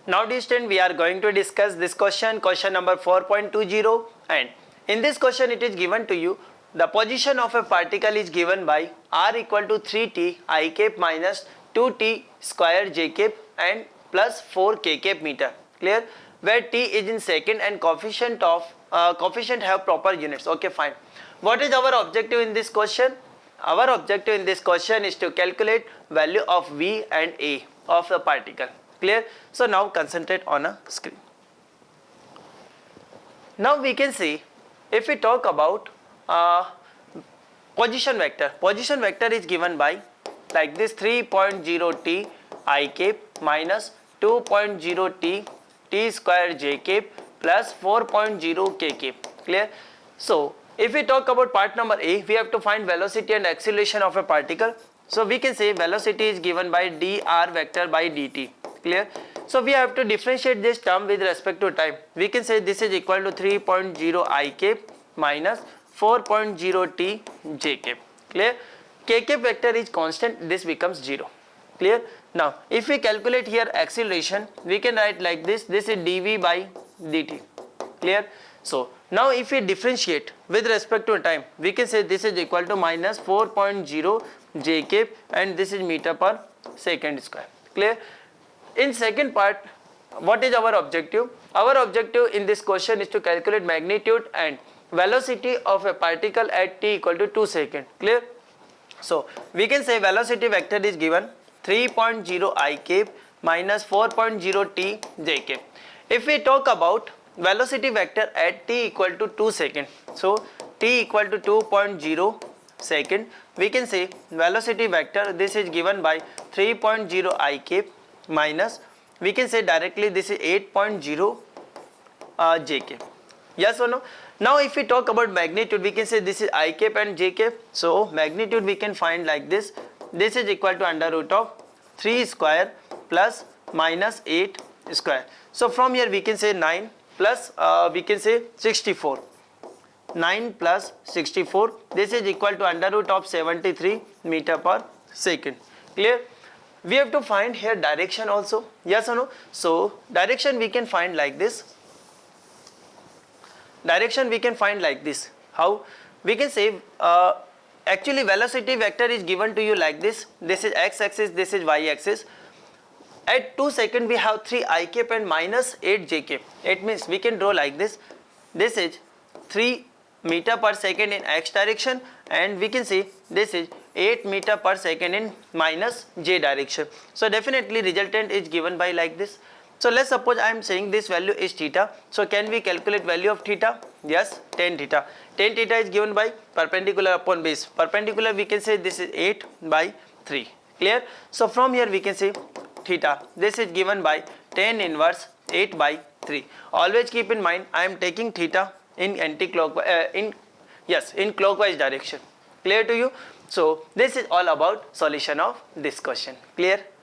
Now dear student, we are going to discuss this question number 4.20, and in this question it is given to you the position of a particle is given by r equal to 3t I cap minus 2t square j cap and plus 4 k cap meter. Clear? Where t is in second and coefficient have proper units. Okay, fine. What is our objective in this question? Our objective in this question is to calculate value of v and a of the particle. Clear? So now concentrate on a screen. Now we can see, if we talk about position vector is given by like this 3.0t I cap minus 2.0t t square j cap plus 4.0 k cap. Clear? So if we talk about part number A, we have to find velocity and acceleration of a particle. So we can say velocity is given by dr vector by dt. Clear? So we have to differentiate this term with respect to time. We can say this is equal to 3.0 I cap minus 4.0 t j cap. Clear? K cap vector is constant, this becomes 0. Clear? Now if we calculate here acceleration, we can write like this is dv by dt. Clear? So now if we differentiate with respect to time, we can say this is equal to minus 4.0 j cap and this is meter per second square. Clear? In second part, what is our objective? Our objective in this question is to calculate magnitude and velocity of a particle at t equal to 2 seconds. Clear? So we can say velocity vector is given 3.0 I cap minus 4.0 t j cap. If we talk about velocity vector at t equal to 2 seconds, so t equal to 2.0 second, we can say velocity vector this is given by 3.0 I cap minus, we can say directly this is 8.0 j cap. Yes or no? Now if we talk about magnitude, we can say this is I cap and j cap. So magnitude we can find like this is equal to under root of 3 square plus minus 8 square. So from here we can say 9 plus we can say 64. 9 plus 64, this is equal to under root of 73 meter per second. Clear? We have to find here direction also. Yes or no? So direction we can find like this. Direction we can find like this. How? We can say actually velocity vector is given to you like this. This is x axis, this is y axis. At 2 seconds we have 3 I cap and minus 8 j cap. It means we can draw like this. This is 3 meter per second in x direction and we can say this is 8 meter per second in minus j direction. So definitely resultant is given by like this. So let's suppose I am saying this value is theta. So can we calculate value of theta? Yes, tan theta. Tan theta is given by perpendicular upon base. Perpendicular we can say this is 8 by 3. Clear? So from here we can say theta, this is given by tan inverse 8 by 3. Always keep in mind I am taking theta in anti-clockwise in clockwise direction. Clear to you? So this is all about solution of this question. Clear?